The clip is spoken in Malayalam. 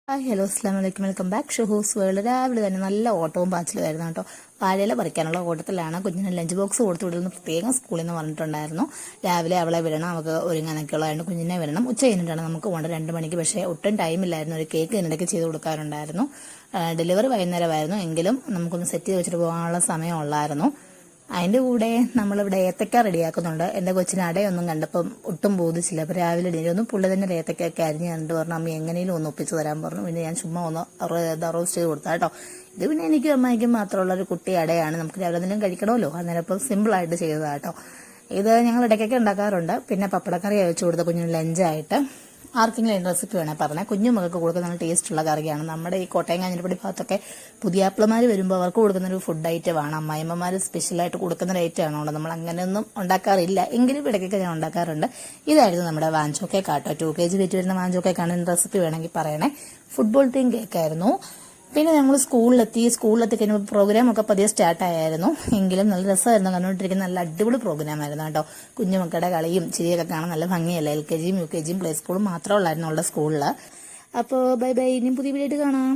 ഹായ് ഹലോ അസ്സാം വലൈക്കും വെൽക്കം ബാക്ക് ഷുഹൂസ് വേൾഡ്. രാവിലെ തന്നെ നല്ല ഓട്ടവും പാച്ചിലുമായിരുന്നു കേട്ടോ. വാഴയില പറിക്കാനുള്ള ഓട്ടത്തിലാണ്. കുഞ്ഞിന് ലഞ്ച് ബോക്സ് കൊടുത്തു വിടുന്ന പ്രത്യേകം സ്കൂളിൽ നിന്ന് പറഞ്ഞിട്ടുണ്ടായിരുന്നു. രാവിലെ അവളെ വിടണം, അവൾക്ക് ഒരുങ്ങാനൊക്കെ ഉള്ളതായിട്ട് കുഞ്ഞിനെ വരണം. ഉച്ച കഴിഞ്ഞിട്ടാണ് നമുക്ക് പോകേണ്ടത് 2 മണിക്ക്. പക്ഷേ ഒട്ടും ടൈമില്ലായിരുന്നു. ഒരു കേക്ക് ഇതിനിടയ്ക്ക് ചെയ്ത് കൊടുക്കാറുണ്ടായിരുന്നു. ഡെലിവറി വൈകുന്നേരമായിരുന്നു, എങ്കിലും നമുക്കൊന്ന് സെറ്റ് ചെയ്ത് വെച്ചിട്ട് പോകാനുള്ള സമയമുള്ളായിരുന്നു. അതിൻ്റെ കൂടെ നമ്മളിവിടെ ഏത്തക്ക റെഡിയാക്കുന്നുണ്ട്. എൻ്റെ കൊച്ചിന് അടയൊന്നും കണ്ടപ്പം ഒട്ടും ബോധിച്ചില്ല. അപ്പോൾ രാവിലെ ഡേയൊന്നും പുള്ളി തന്നെ ഏത്തക്കൊക്കെ അരിഞ്ഞ് കണ്ടിട്ട് പറഞ്ഞു, അമ്മ എങ്ങനെയും ഒന്ന് ഒപ്പിച്ച് തരാൻ പറഞ്ഞു. പിന്നെ ഞാൻ ചുമ്മാ ഒന്ന് റോസ്റ്റ് ചെയ്ത് കൊടുത്താൽ കേട്ടോ. ഇത് പിന്നെ എനിക്കും അമ്മയ്ക്കും മാത്രമുള്ളൊരു കുട്ടി അടയാണ്. നമുക്ക് രാവിലെ എന്തെങ്കിലും കഴിക്കണമല്ലോ, അന്നേരം ഇപ്പോൾ സിമ്പിളായിട്ട് ചെയ്തതാണ് കേട്ടോ. ഇത് ഞങ്ങൾ ഇടയ്ക്കൊക്കെ ഉണ്ടാക്കാറുണ്ട്. പിന്നെ പപ്പടക്കറി അയച്ചു കൊടുത്ത കുഞ്ഞിന് ലഞ്ചായിട്ട്. ആർക്കെങ്കിലും റെസിപ്പി വേണേൽ പറഞ്ഞാൽ കുഞ്ഞുമക്കൾക്ക് കൊടുക്കുന്ന നല്ല ടേസ്റ്റുള്ള കറിയാണ്. നമ്മുടെ ഈ കോട്ടയം കാഞ്ഞിരപ്പള്ളി ഭാഗത്തൊക്കെ പുതിയാപ്പിളമാർ വരുമ്പോൾ അവർക്ക് കൊടുക്കുന്നൊരു ഫുഡ് ഐറ്റമാണ്. അമ്മായിമ്മമാർ സ്പെഷ്യലായിട്ട് കൊടുക്കുന്ന ഒരു ഐറ്റമാണോ. നമ്മൾ അങ്ങനെയൊന്നും ഉണ്ടാക്കാറില്ല, എങ്കിലും ഇടയ്ക്കൊക്കെ ഞാൻ ഉണ്ടാക്കാറുണ്ട്. ഇതായിരുന്നു നമ്മുടെ വാഞ്ചോ കേക്ക് ആട്ടോ. 2 kg വെയിറ്റ് വരുന്ന വാഞ്ചോ കേക്കാണ്. റെസിപ്പി വേണമെങ്കിൽ പറയണേ. ഫുട്ബോൾ തീം കേക്കായിരുന്നു. പിന്നെ ഞങ്ങൾ സ്കൂളിലെത്തി കഴിഞ്ഞപ്പോൾ പ്രോഗ്രാമൊക്കെ പതിയെ സ്റ്റാർട്ടായിരുന്നു. എങ്കിലും നല്ല രസമായിരുന്നു കണ്ടുകൊണ്ടിരിക്കുന്ന. നല്ല അടിപൊളി പ്രോഗ്രാമായിരുന്നു കേട്ടോ. കുഞ്ഞുമക്കളുടെ കളിയും ചിരിയൊക്കെ കാണാൻ നല്ല ഭംഗിയല്ലേ. LKG യും UKG യും പ്ലേ സ്കൂളും മാത്രമേ ഉള്ളായിരുന്നു അവളുടെ സ്കൂളിൽ. അപ്പോൾ ബൈ ബൈ, ഇനിയും പുതിയ വീഡിയോ ആയിട്ട് കാണാം.